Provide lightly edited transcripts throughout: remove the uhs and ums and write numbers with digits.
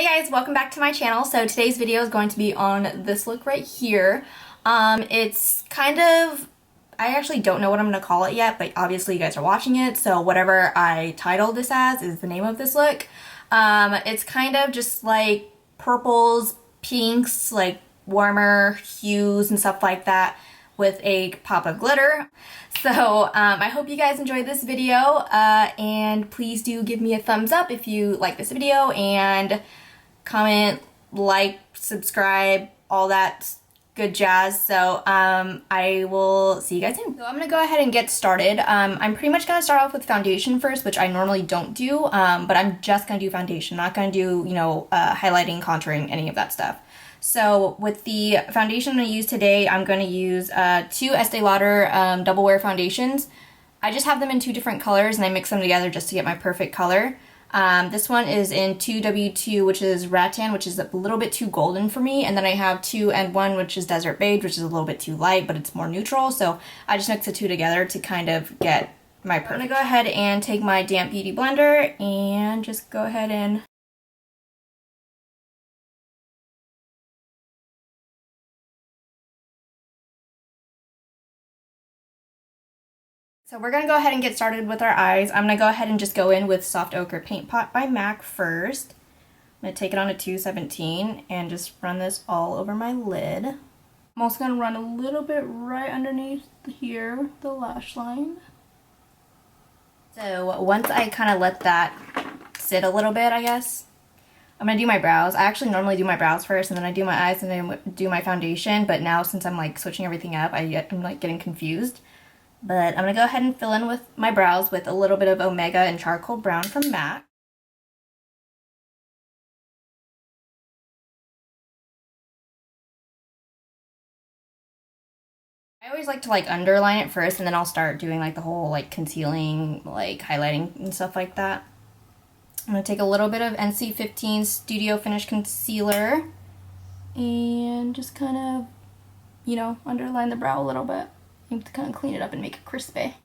Hey guys, welcome back to my channel. So today's video is going to be on this look right here. It's kind of, I actually don't know what I'm going to call it yet, but obviously you guys are watching it, so whatever I titled this as is the name of this look. It's kind of just like purples, pinks, like warmer hues and stuff like that with a pop of glitter. So I hope you guys enjoyed this video, and please do give me a thumbs up if you like this video, and comment, like, subscribe, all that good jazz. So I will see you guys soon. So I'm gonna go ahead and get started. I'm pretty much gonna start off with foundation first, which I normally don't do, but I'm just gonna do foundation, not gonna do, you know, highlighting, contouring, any of that stuff. So with the foundation I'm going to use today, I'm going to use two Estee Lauder Double Wear foundations. I just have them in two different colors and I mix them together just to get my perfect color. This one is in 2W2, which is Rattan, which is a little bit too golden for me. And then I have 2N1, which is Desert Beige, which is a little bit too light, but it's more neutral. So I just mix the two together to kind of get my perfect. I'm going to go ahead and take my damp beauty blender and just go ahead and so we're going to go ahead and get started with our eyes. I'm going to go ahead and just go in with Soft Ochre Paint Pot by MAC first. I'm going to take it on a 217 and just run this all over my lid. I'm also going to run a little bit right underneath here, the lash line. So once I kind of let that sit a little bit, I guess, I'm going to do my brows. I actually normally do my brows first and then I do my eyes and then do my foundation, but now since I'm like switching everything up, I'm like getting confused. But I'm going to go ahead and fill in with my brows with a little bit of Omega and Charcoal Brown from MAC. I always like to like underline it first and then I'll start doing like the whole like concealing, like highlighting and stuff like that. I'm going to take a little bit of NC15 Studio Finish Concealer and just kind of, you know, underline the brow a little bit. To kind of clean it up and make it crispy.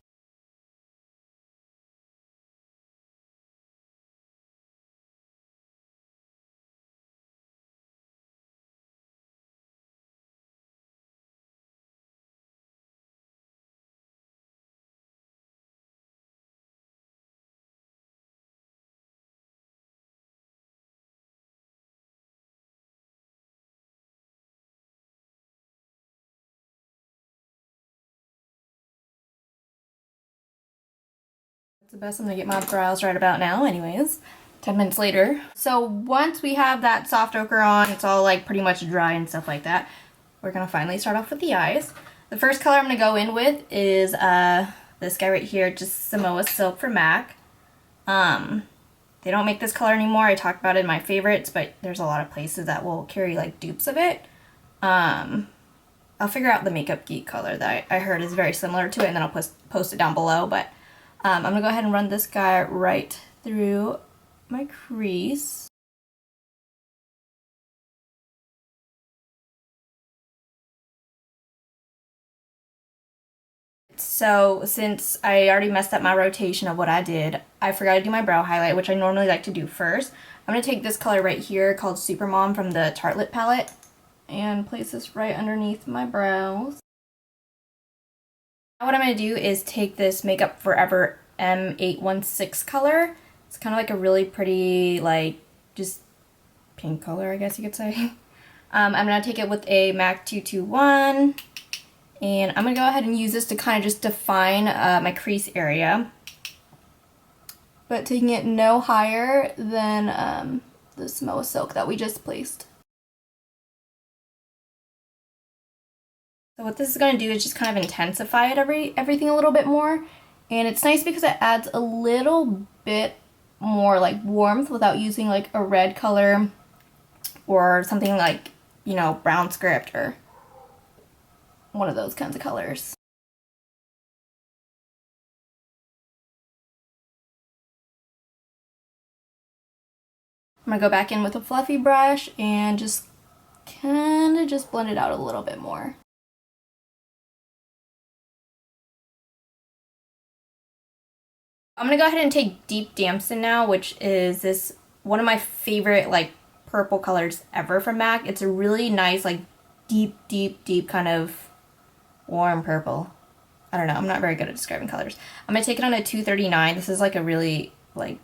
It's the best I'm gonna get my brows right about now anyways. 10 minutes later. So once we have that soft ochre on, it's all like pretty much dry and stuff like that, we're gonna finally start off with the eyes. The first color I'm gonna go in with is this guy right here, just Samoa Silk from MAC. They don't make this color anymore. I talked about it in my favorites, but there's a lot of places that will carry like dupes of it. I'll figure out the Makeup Geek color that I heard is very similar to it, and then I'll post it down below, but I'm going to go ahead and run this guy right through my crease. So since I already messed up my rotation of what I did, I forgot to do my brow highlight, which I normally like to do first. I'm going to take this color right here called Supermom from the Tartelette palette and place this right underneath my brows. Now what I'm going to do is take this Makeup Forever M816 color. It's kind of like a really pretty, like, just pink color, I guess you could say. I'm going to take it with a MAC 221, and I'm going to go ahead and use this to kind of just define my crease area, but taking it no higher than the Samoa Silk that we just placed. So what this is going to do is just kind of intensify it everything a little bit more. And it's nice because it adds a little bit more like warmth without using like a red color or something like, you know, brown script or one of those kinds of colors. I'm going to go back in with a fluffy brush and just kind of just blend it out a little bit more. I'm going to go ahead and take Deep Damson now, which is this one of my favorite like purple colors ever from MAC. It's a really nice, like, deep, deep, deep kind of warm purple. I don't know. I'm not very good at describing colors. I'm going to take it on a 239. This is, like, a really, like,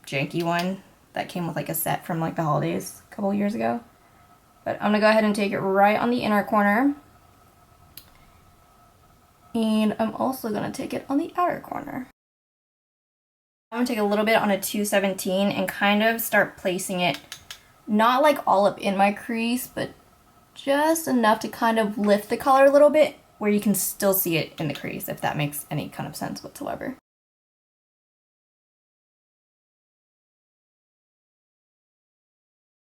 janky one that came with, like, a set from, like, the holidays a couple years ago. But I'm going to go ahead and take it right on the inner corner. And I'm also going to take it on the outer corner. I'm going to take a little bit on a 217 and kind of start placing it, not like all up in my crease, but just enough to kind of lift the color a little bit where you can still see it in the crease, if that makes any kind of sense whatsoever.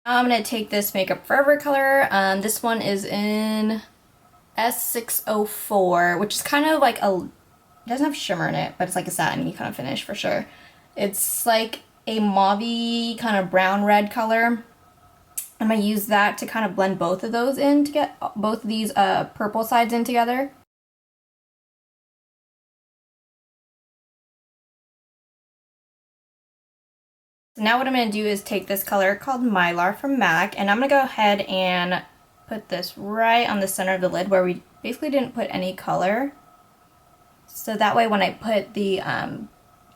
I'm going to take this Makeup Forever color. This one is in S604, which is kind of like it doesn't have shimmer in it, but it's like a satiny kind of finish for sure. It's like a mauve-y kind of brown red color. I'm going to use that to kind of blend both of those in to get both of these purple sides in together. So now what I'm going to do is take this color called Mylar from MAC, and I'm going to go ahead and put this right on the center of the lid where we basically didn't put any color. So that way when I put the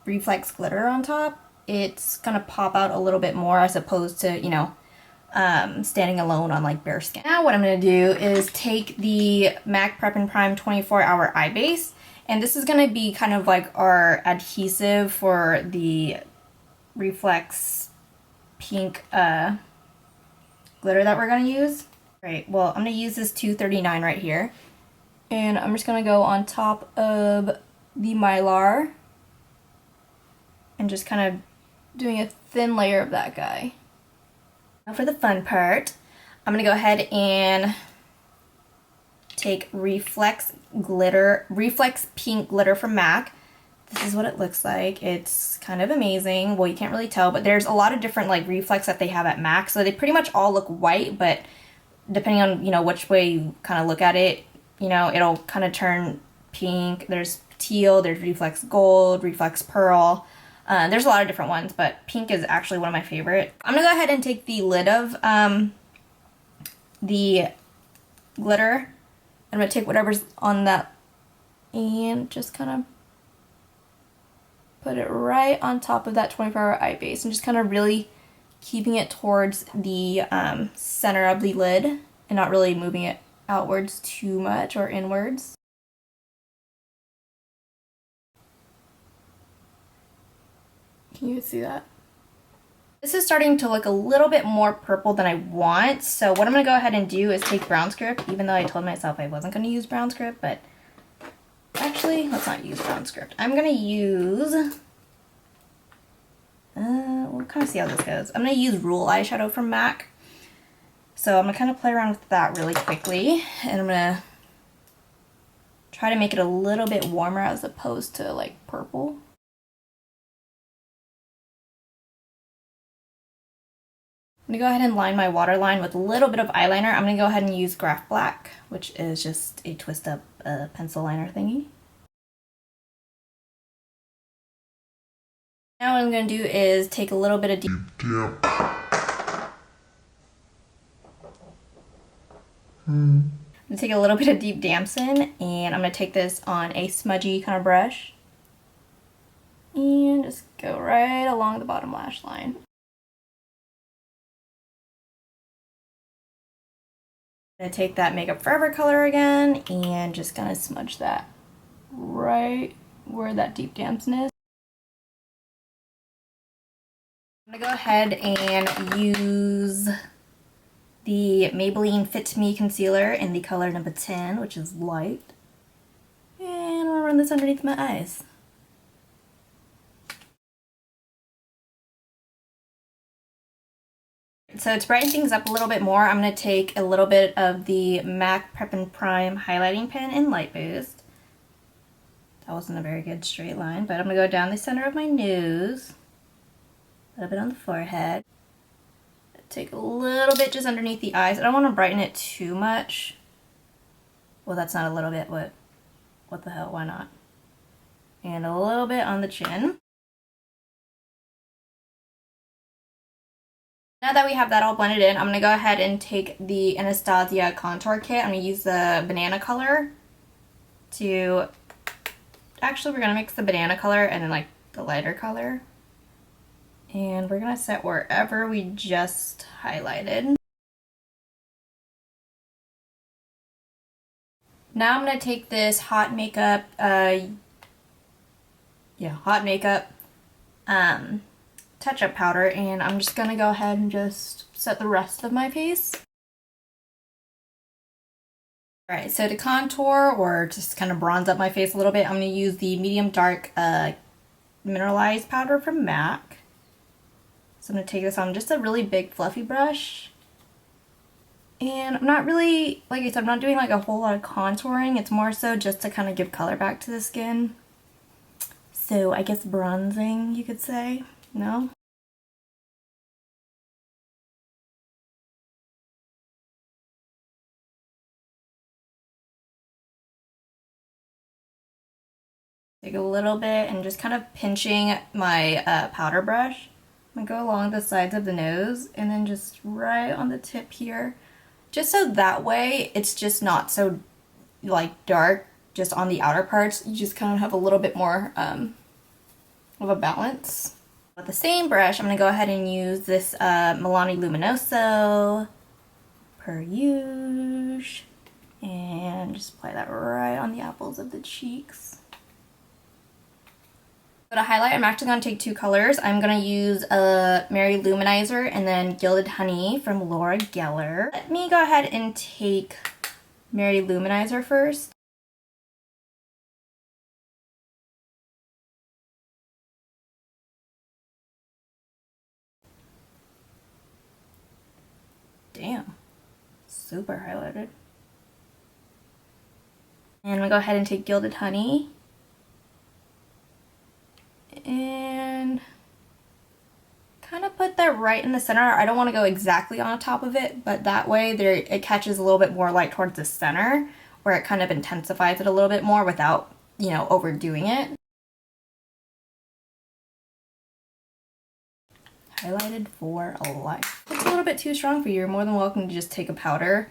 reflex glitter on top, it's going to pop out a little bit more as opposed to, you know, standing alone on like bare skin. Now what I'm going to do is take the MAC Prep and Prime 24-Hour Eye Base, and this is going to be kind of like our adhesive for the reflex pink glitter that we're going to use. Right, well, I'm going to use this 239 right here, and I'm just going to go on top of the Mylar and just kind of doing a thin layer of that guy. Now for the fun part, I'm going to go ahead and take reflex pink glitter from MAC. This is what it looks like. It's kind of amazing. Well, you can't really tell, but there's a lot of different like reflex that they have at MAC, so they pretty much all look white, but depending on, you know, which way you kind of look at it, you know, it'll kind of turn pink. There's teal, there's reflex gold, reflex pearl. There's a lot of different ones, but pink is actually one of my favorite. I'm gonna go ahead and take the lid of the glitter. I'm gonna take whatever's on that and just kind of put it right on top of that 24-Hour Eye Base and just kind of really keeping it towards the center of the lid and not really moving it outwards too much or inwards. Can you see that? This is starting to look a little bit more purple than I want, so what I'm going to go ahead and do is take brown script, even though I told myself I wasn't going to use brown script, but actually, let's not use brown script. I'm going to use, we'll kind of see how this goes. I'm going to use Rule eyeshadow from MAC. So I'm going to kind of play around with that really quickly, and I'm going to try to make it a little bit warmer as opposed to like purple. I'm going to go ahead and line my waterline with a little bit of eyeliner. I'm going to go ahead and use Graphblack, which is just a twist up pencil liner thingy. Now what I'm going to do is take a little bit of Deep Damson. I'm going to take a little bit of Deep Damson, and I'm going to take this on a smudgy kind of brush and just go right along the bottom lash line. I'm going to take that Makeup Forever color again and just kind of smudge that right where that Deep Damson is. I'm going to go ahead and use the Maybelline Fit Me Concealer in the color number 10, which is light. And I'm going to run this underneath my eyes. So to brighten things up a little bit more, I'm going to take a little bit of the MAC Prep and Prime highlighting pen in Light Boost. That wasn't a very good straight line, but I'm going to go down the center of my nose, a little bit on the forehead. Take a little bit just underneath the eyes. I don't want to brighten it too much. Well, that's not a little bit. What the hell? Why not? And a little bit on the chin. Now Now that we have that all blended in, I'm going to go ahead and take the Anastasia Contour Kit. I'm going to use the banana color to... Actually, we're going to mix the banana color and then like the lighter color. And we're going to set wherever we just highlighted. Now I'm going to take this hot makeup, touch-up powder, and I'm just going to go ahead and just set the rest of my face. Alright, so to contour or just kind of bronze up my face a little bit, I'm going to use the medium dark Mineralized powder from MAC. So I'm going to take this on just a really big fluffy brush. And I'm not really, like I said, I'm not doing like a whole lot of contouring. It's more so just to kind of give color back to the skin. So I guess bronzing, you could say. No? Take a little bit and just kind of pinching my powder brush. I'm going to go along the sides of the nose and then just right on the tip here. Just so that way it's just not so like dark just on the outer parts. You just kind of have a little bit more of a balance. With the same brush, I'm going to go ahead and use this Milani Luminoso per usual and just apply that right on the apples of the cheeks. So to highlight, I'm actually going to take two colors. I'm going to use a Mary Luminizer and then Gilded Honey from Laura Geller. Let me go ahead and take Mary Luminizer first. Damn, super highlighted. And I'm going to go ahead and take Gilded Honey. And kind of put that right in the center. I don't want to go exactly on top of it, but that way it catches a little bit more light towards the center, where it kind of intensifies it a little bit more without, you know, overdoing it. Highlighted for life. If it's a little bit too strong for you, you're more than welcome to just take a powder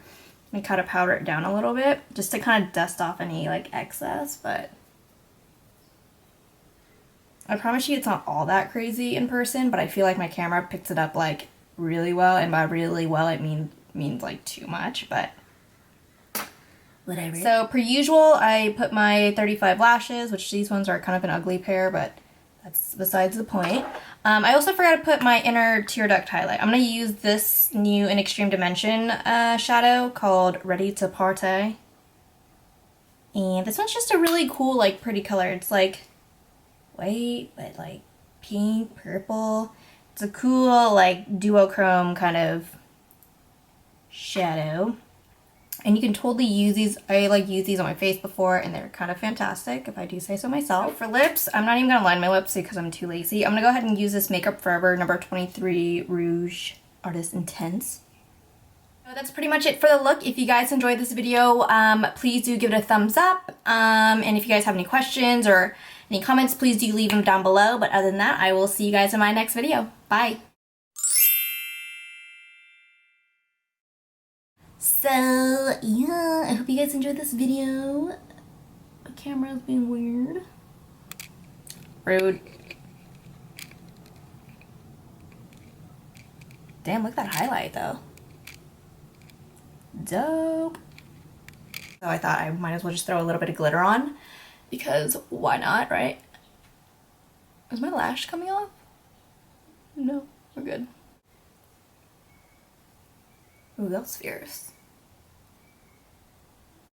and kind of powder it down a little bit, just to kind of dust off any like excess, but I promise you it's not all that crazy in person, but I feel like my camera picks it up like really well, and by really well it means like too much, but whatever. So per usual, I put my 35 lashes, which these ones are kind of an ugly pair, but that's besides the point. I also forgot to put my inner tear duct highlight. I'm going to use this new in Extreme Dimension shadow called Ready to Party. And this one's just a really cool, like, pretty color. It's like white, but like pink, purple. It's a cool, like, duochrome kind of shadow. And you can totally use these. I like used these on my face before and they're kind of fantastic, if I do say so myself. So for lips, I'm not even going to line my lips because I'm too lazy. I'm going to go ahead and use this Makeup Forever number 23 Rouge Artist Intense. So that's pretty much it for the look. If you guys enjoyed this video, please do give it a thumbs up. And if you guys have any questions or any comments, please do leave them down below. But other than that, I will see you guys in my next video. Bye! So, yeah, I hope you guys enjoyed this video. The camera's being weird. Rude. Damn, look at that highlight, though. Dope. So I thought I might as well just throw a little bit of glitter on, because why not, right? Is my lash coming off? No, we're good. Ooh, that's fierce.